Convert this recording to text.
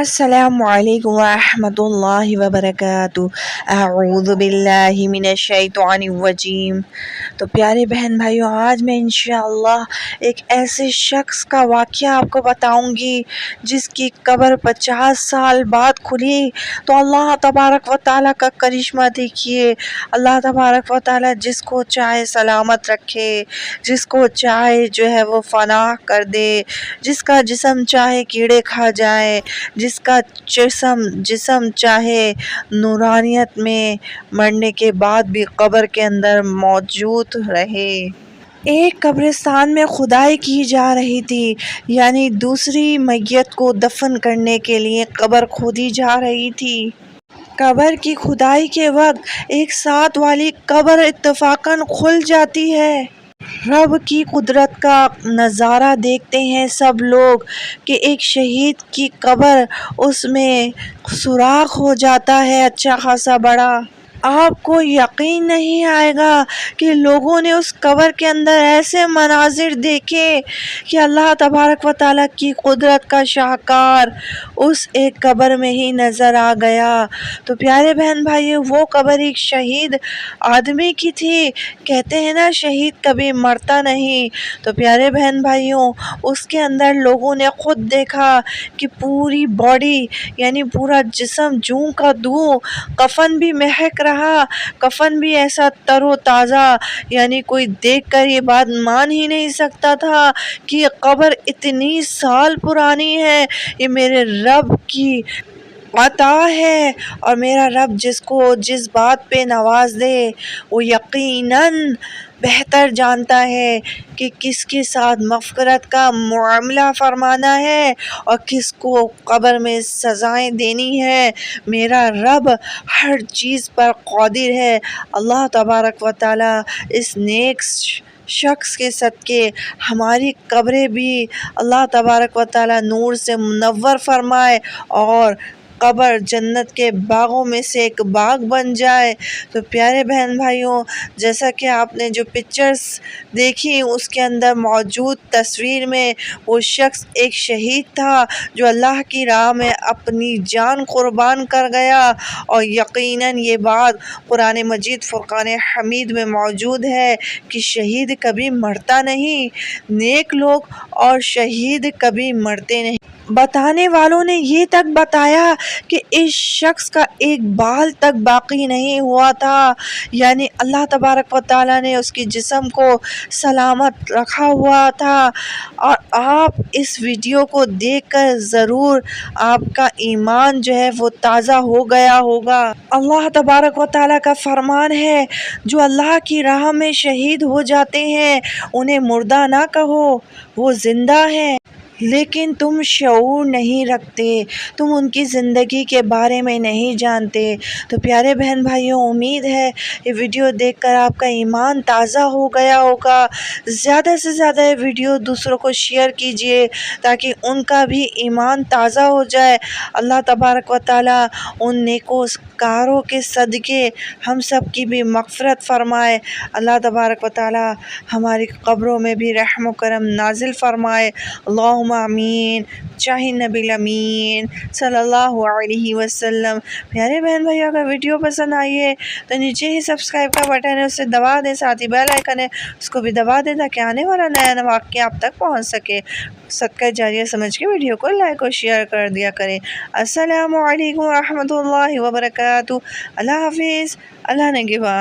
السلام علیکم ورحمۃ اللہ وبرکاتہ۔ اعوذ باللہ من الشیطان الرجیم۔ تو پیارے بہن بھائیوں، آج میں انشاءاللہ ایک ایسے شخص کا واقعہ آپ کو بتاؤں گی جس کی قبر 50 سال بعد کھلی۔ تو اللہ تبارک و تعالیٰ کا کرشمہ دیکھیے۔ اللہ تبارک و تعالیٰ جس کو چاہے سلامت رکھے، جس کو چاہے جو ہے وہ فنا کر دے، جس کا جسم چاہے کیڑے کھا جائے، جس کا جسم چاہے نورانیت میں مرنے کے بعد بھی قبر کے اندر موجود رہے۔ ایک قبرستان میں کھدائی کی جا رہی تھی، یعنی دوسری میت کو دفن کرنے کے لیے قبر کھودی جا رہی تھی۔ قبر کی کھدائی کے وقت ایک ساتھ والی قبر اتفاقاً کھل جاتی ہے۔ رب کی قدرت کا نظارہ دیکھتے ہیں سب لوگ کہ ایک شہید کی قبر، اس میں سوراخ ہو جاتا ہے اچھا خاصا بڑا۔ آپ کو یقین نہیں آئے گا کہ لوگوں نے اس قبر کے اندر ایسے مناظر دیکھے کہ اللہ تبارک و تعالیٰ کی قدرت کا شاہکار اس ایک قبر میں ہی نظر آ گیا۔ تو پیارے بہن بھائی، وہ قبر ایک شہید آدمی کی تھی۔ کہتے ہیں نا، شہید کبھی مرتا نہیں۔ تو پیارے بہن بھائیوں، اس کے اندر لوگوں نے خود دیکھا کہ پوری باڈی یعنی پورا جسم جوں کا دوں، کفن بھی مہک رہا، کفن بھی ایسا تر و تازہ، یعنی کوئی دیکھ کر یہ بات مان ہی نہیں سکتا تھا کہ یہ قبر اتنی سال پرانی ہے۔ یہ میرے رب کی عطا ہے، اور میرا رب جس کو جس بات پہ نواز دے وہ یقیناً بہتر جانتا ہے کہ کس کے ساتھ مغفرت کا معاملہ فرمانا ہے اور کس کو قبر میں سزائیں دینی ہے۔ میرا رب ہر چیز پر قادر ہے۔ اللہ تبارک و تعالیٰ اس نیک شخص کے صدقے ہماری قبریں بھی اللہ تبارک و تعالیٰ نور سے منور فرمائے اور قبر جنت کے باغوں میں سے ایک باغ بن جائے۔ تو پیارے بہن بھائیوں، جیسا کہ آپ نے جو پکچرز دیکھی اس کے اندر موجود تصویر میں وہ شخص ایک شہید تھا جو اللہ کی راہ میں اپنی جان قربان کر گیا، اور یقیناً یہ بات قرآن مجید فرقان حمید میں موجود ہے کہ شہید کبھی مرتا نہیں، نیک لوگ اور شہید کبھی مرتے نہیں۔ بتانے والوں نے یہ تک بتایا کہ اس شخص کا ایک بال تک باقی نہیں ہوا تھا، یعنی اللہ تبارک و تعالیٰ نے اس کی جسم کو سلامت رکھا ہوا تھا۔ اور آپ اس ویڈیو کو دیکھ کر ضرور آپ کا ایمان جو ہے وہ تازہ ہو گیا ہوگا۔ اللہ تبارک و تعالیٰ کا فرمان ہے، جو اللہ کی راہ میں شہید ہو جاتے ہیں انہیں مردہ نہ کہو، وہ زندہ ہیں، لیکن تم شعور نہیں رکھتے، تم ان کی زندگی کے بارے میں نہیں جانتے۔ تو پیارے بہن بھائیوں، امید ہے یہ ویڈیو دیکھ کر آپ کا ایمان تازہ ہو گیا ہوگا۔ زیادہ سے زیادہ یہ ویڈیو دوسروں کو شیئر کیجیے تاکہ ان کا بھی ایمان تازہ ہو جائے۔ اللہ تبارک و تعالیٰ ان نیکوکاروں کے صدقے ہم سب کی بھی مغفرت فرمائے۔ اللہ تبارک و تعالیٰ ہماری قبروں میں بھی رحم و کرم نازل فرمائے۔ اللہم آمین، جاہ نبی الامین صلی اللہ علیہ وسلم۔ پیارے بہن بھائی، اگر ویڈیو پسند آئی ہے تو نیچے ہی سبسکرائب کا بٹن ہے، اسے دبا دیں، ساتھ ہی بیل آئیکن ہے اس کو بھی دبا دیں تاکہ آنے والا نیا واقعہ آپ تک پہنچ سکے۔ صدقہ جاریہ سمجھ کے ویڈیو کو لائک اور شیئر کر دیا کریں۔ السلام علیکم ورحمۃ اللہ وبرکاتہ۔ اللہ حافظ، اللہ نگہبان۔